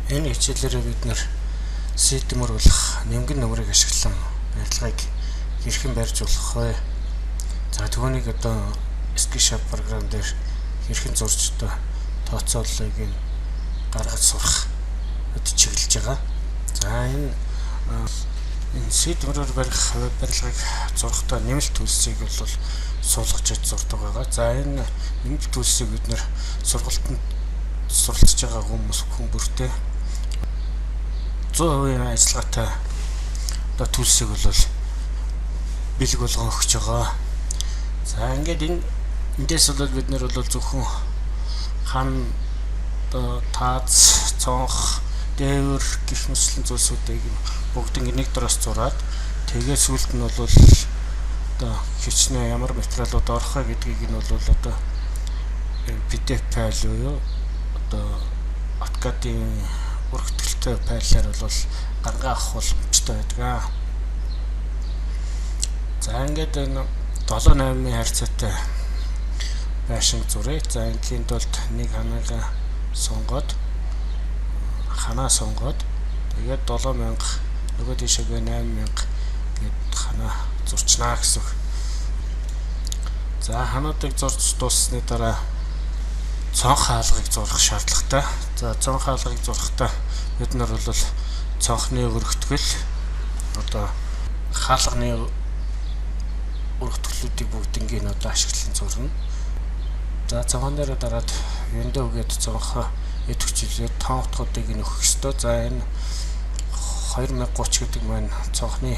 Энэ хичээлээр бид нэр сэдвэр болох нэмгэн нөмрийг ашиглан барилгыг хэрхэн барьж болох вэ? За түүнийг одоо SketchUp програм дээр хэрхэн зурж одоо тооцооллыг гаргаж сурах чиглэж байгаа. За энэ сэдвэрээр барих барилгыг зурхдаа нэмэлт төлсийг бол суулгаж зурдаг байгаа. За энэ нэмэлт төлсийг бид нэр сургалтанд суралцж байгаа хүн бүртээ 100% ажиллагаатай одоо төлсийг бол бэлэг болгон өгч байгаа. За ингээд эндээс бол бид нэр бол зөвхөн хан таац, цонх, дээвэр гэх мэтлэн зүйлсүүдийг бүгдийг нэг дөрөс зураад тэгээд сүүлд нь бол одоо хичнээн ямар материалууд орох вэ гэдгийг нь бол одоо PDF файл уу одоо AutoCAD-ийн урагтгэлтэй файлаар бол гаргаа авах боломжтой байдаг. За ингээд энэ 7-8-ын харьцаатай байшин зуръя. За ингийн тулд нэг ханаа сонгоод тэгээд 7000 нөгөө тийшээ 8000 гэд ханаа зурчнаа гэсэн. За ханаадыг зурж дууссаны дараа цонх хаалгыг зурах шаардлагатай. За цонх хаалгыг зурахдаа бид нар бол цонхны өргөтгөл одоо хаалганы өргөтгөлүүдийг бүгднийг одоо ашиглан зурна. За цонхон дээр дараад window гээд цонхоо идэвхжүүлээд тоонтгуудыг нөхөх ёстой. За энэ 2030 гэдэг маань цонхны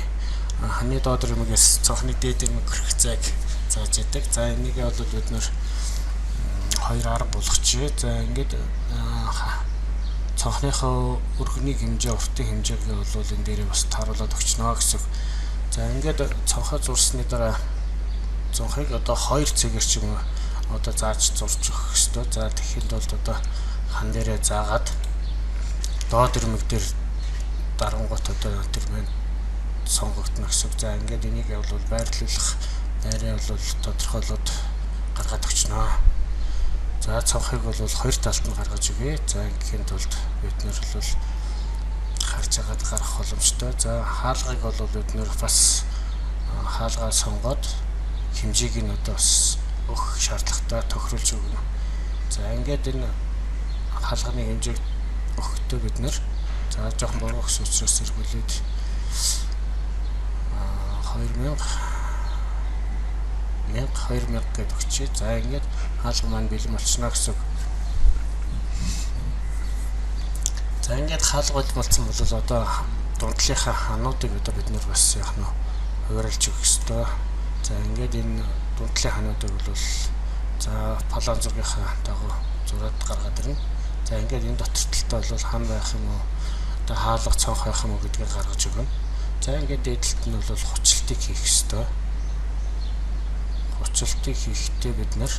ханы доод рэмгээс цонхны дээд рэмэг хүрэх зайг зааж яадаг. За энийг бол бид нэр 2.10 болгочихъя. За ингээд цонхныхоо өргөний хэмжээ, уртын хэмжээг бол энэ дээрээ бас тааруулаад өгчнө гэсэн. За ингээд цонхоо зурсны дараа цонхыг одоо 2 цэгээр ч юм уу одоо зааж зурж өгөх ёстой. За тэгэхэд бол одоо хан дээрээ заагаад доод ирмэг дээр дарангуут одоо тэр мэн сонгогдно гэсэн. За ингээд энийг бол байрлуулах байраа бол тодорхойлоод гаргаад өгчнө. За цонхыг бол хоёр талд нь гаргаж өгье. За гэхийн тулд бид нэр бол харж агаад гарах боломжтой. За хаалгыг бол бид нэр бас хаалгаа сонгоод хэмжээг нь одоо бас өгөх шаардлагатай тохируулж өгнө. За ингээд энэ хаалганы хэмжээг өгөхдөө бид нэр за жоохон буруу гэсэн учраас эргүүлээд 2000 гэдэг өгчээ. За ингээд хаалга маань бэлэн болчихно гэсэн. За ингээд хаалга болцсон бол одоо дундлынхаа хануудыг одоо бид нэр бас яах нь хуваарлж өгөх ёстой. За ингээд энэ дундлын хануудыг бол за план зургийнхаа дагуу зураад гаргаад ирнэ. За ингээд энэ дотор талтай бол хан байх юм уу одоо хаалга цонх байх юм уу гэдгийг гаргаж өгнө. За ингээд дээдлэлт нь бол хучлтыг хийх ёстой. Хучлтыг хийхдээ бид нэр